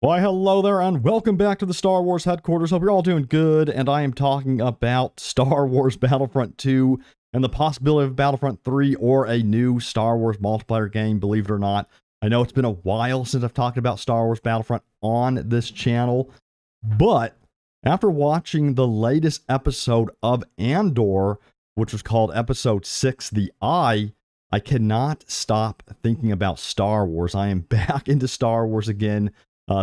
Why, hello there, and welcome back to the Star Wars headquarters. Hope you're all doing good, and I am talking about Star Wars Battlefront 2 and the possibility of Battlefront 3 or a new Star Wars multiplayer game, believe it or not. I know it's been a while since I've talked about Star Wars Battlefront on this channel, but after watching the latest episode of Andor, which was called Episode 6, The Eye, I cannot stop thinking about Star Wars. I am back into Star Wars again.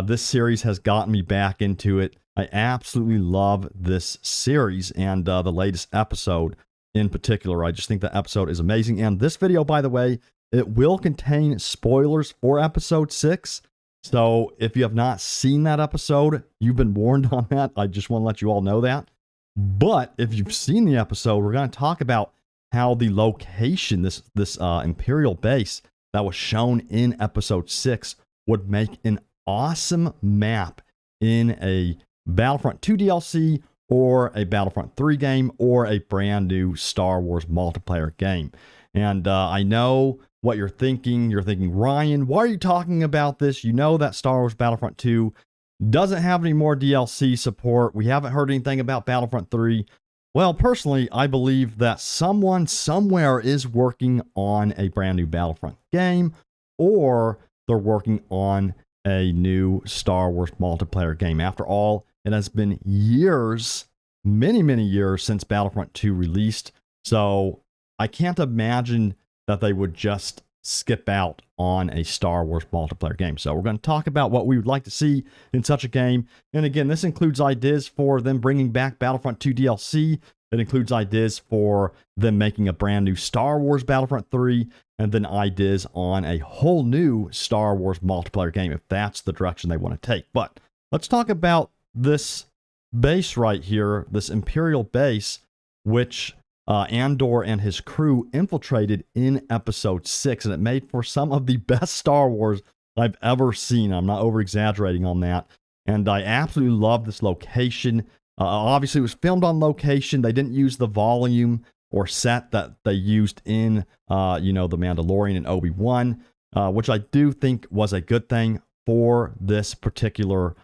This series has gotten me back into it. I absolutely love this series and the latest episode in particular. I just think the episode is amazing. And this video, by the way, it will contain spoilers for episode 6. So if you have not seen that episode, you've been warned on that. I just want to let you all know that. But if you've seen the episode, we're going to talk about how the location, this Imperial Base that was shown in episode 6 would make an awesome map in a Battlefront 2 DLC or a Battlefront 3 game or a brand new Star Wars multiplayer game. And I know what you're thinking. You're thinking, Ryan, why are you talking about this? You know that Star Wars Battlefront 2 doesn't have any more DLC support. We haven't heard anything about Battlefront 3. Well, personally, I believe that someone somewhere is working on a brand new Battlefront game, or they're working on a new Star Wars multiplayer game. After all, it has been years, many years since Battlefront 2 released. So I can't imagine that they would just skip out on a Star Wars multiplayer game. So we're going to talk about what we would like to see in such a game. And again, this includes ideas for them bringing back Battlefront 2 DLC. It includes ideas for them making a brand new Star Wars Battlefront 3, and then ideas on a whole new Star Wars multiplayer game if that's the direction they want to take. But let's talk about this base right here, this Imperial Base, which Andor and his crew infiltrated in Episode 6, and it made for some of the best Star Wars I've ever seen. I'm not over-exaggerating on that. And I absolutely love this location. Obviously, it was filmed on location. They didn't use the volume or set that they used in, The Mandalorian and Obi-Wan, which I do think was a good thing for this particular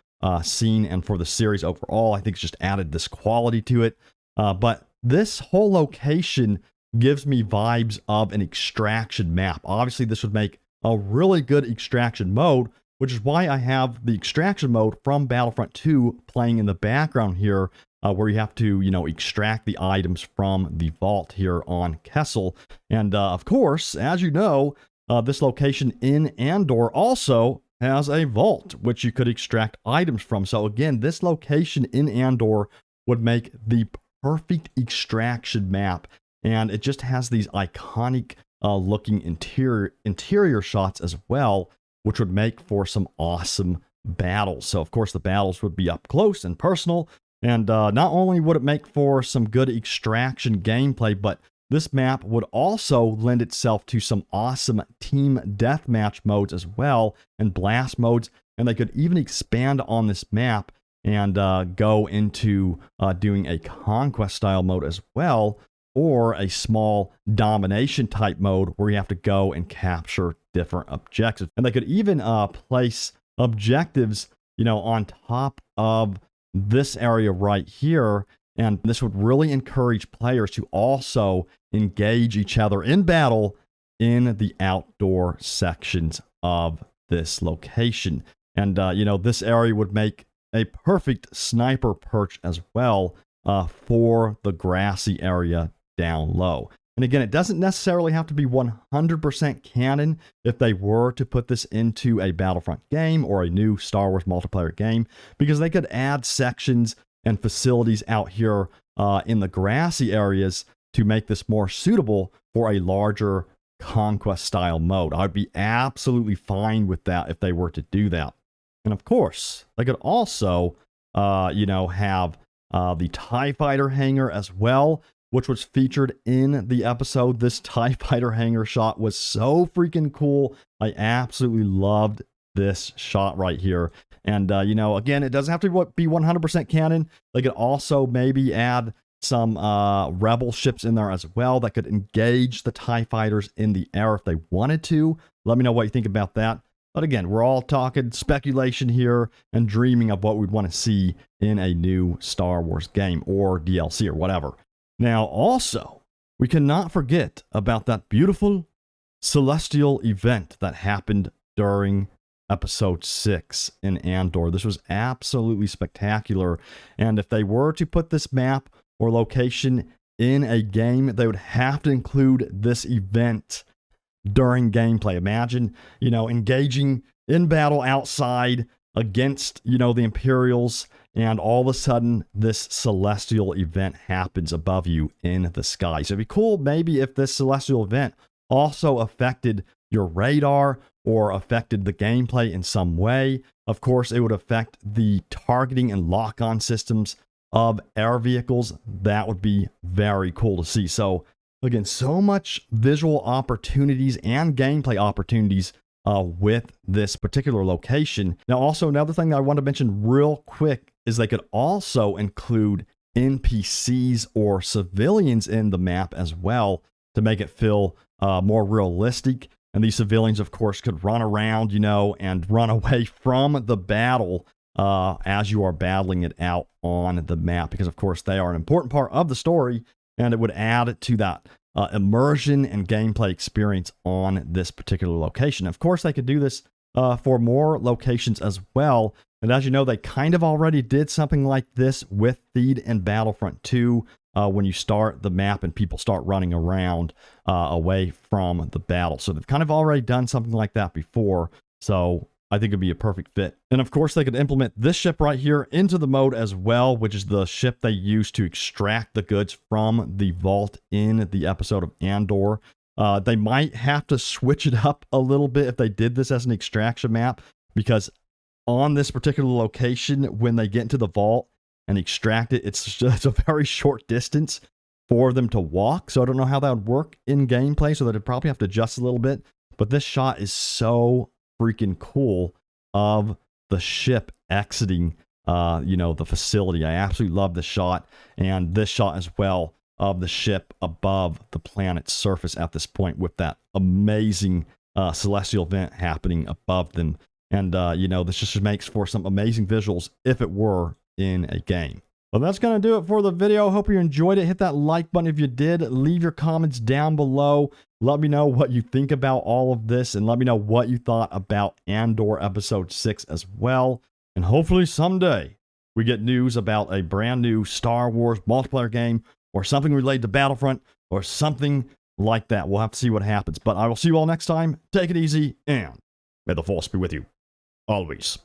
scene and for the series overall. I think it's just added this quality to it. But this whole location gives me vibes of an extraction map. Obviously, this would make a really good extraction mode, which is why I have the extraction mode from Battlefront 2 playing in the background here, where you have to, extract the items from the vault here on Kessel. And of course, as you know, this location in Andor also has a vault, which you could extract items from. So again, this location in Andor would make the perfect extraction map. And it just has these iconic looking interior shots as well, which would make for some awesome battles. So, of course, the battles would be up close and personal. And not only would it make for some good extraction gameplay, but this map would also lend itself to some awesome team deathmatch modes as well, and blast modes. And they could even expand on this map and go into doing a Conquest style mode as well, or a small domination type mode where you have to go and capture different objectives. And they could even place objectives, on top of this area right here. And this would really encourage players to also engage each other in battle in the outdoor sections of this location. And, this area would make a perfect sniper perch as well for the grassy area down low. And again, it doesn't necessarily have to be 100% canon if they were to put this into a Battlefront game or a new Star Wars multiplayer game, because they could add sections and facilities out here in the grassy areas to make this more suitable for a larger Conquest style mode. I'd be absolutely fine with that if they were to do that. And of course, they could also, have the TIE Fighter hangar as well, which was featured in the episode. This TIE Fighter hangar shot was so freaking cool. I absolutely loved this shot right here. And, again, it doesn't have to be 100% canon. They could also maybe add some rebel ships in there as well that could engage the TIE Fighters in the air if they wanted to. Let me know what you think about that. But again, we're all talking speculation here and dreaming of what we'd want to see in a new Star Wars game or DLC or whatever. Now, also, we cannot forget about that beautiful celestial event that happened during Episode 6 in Andor. This was absolutely spectacular. And if they were to put this map or location in a game, they would have to include this event during gameplay. Imagine, engaging in battle outside against, the Imperials, and all of a sudden this celestial event happens above you in the sky. So it'd be cool maybe if this celestial event also affected your radar or affected the gameplay in some way. Of course, it would affect the targeting and lock-on systems of air vehicles. That would be very cool to see. So again, so much visual opportunities and gameplay opportunities with this particular location. Now, also another thing that I want to mention real quick is they could also include NPCs or civilians in the map as well to make it feel more realistic. And these civilians, of course, could run around, and run away from the battle as you are battling it out on the map. Because, of course, they are an important part of the story, and it would add to that immersion and gameplay experience on this particular location. Of course, they could do this for more locations as well. And as you know, they kind of already did something like this with Theed and Battlefront 2. When you start the map and people start running around away from the battle. So they've kind of already done something like that before. So I think it'd be a perfect fit. And of course, they could implement this ship right here into the mode as well, which is the ship they use to extract the goods from the vault in the episode of Andor. They might have to switch it up a little bit if they did this as an extraction map, because on this particular location, when they get into the vault and extract it, it's a very short distance for them to walk. So I don't know how that would work in gameplay, so they'd probably have to adjust a little bit. But this shot is so freaking cool of the ship exiting, the facility. I absolutely love this shot, and this shot as well of the ship above the planet's surface at this point with that amazing celestial event happening above them. And, this just makes for some amazing visuals if it were in a game. Well, that's going to do it for the video. Hope you enjoyed it. Hit that like button if you did. Leave your comments down below. Let me know what you think about all of this, and let me know what you thought about Andor Episode 6 as well. And hopefully someday we get news about a brand new Star Wars multiplayer game or something related to Battlefront or something like that. We'll have to see what happens. But I will see you all next time. Take it easy, and may the Force be with you always.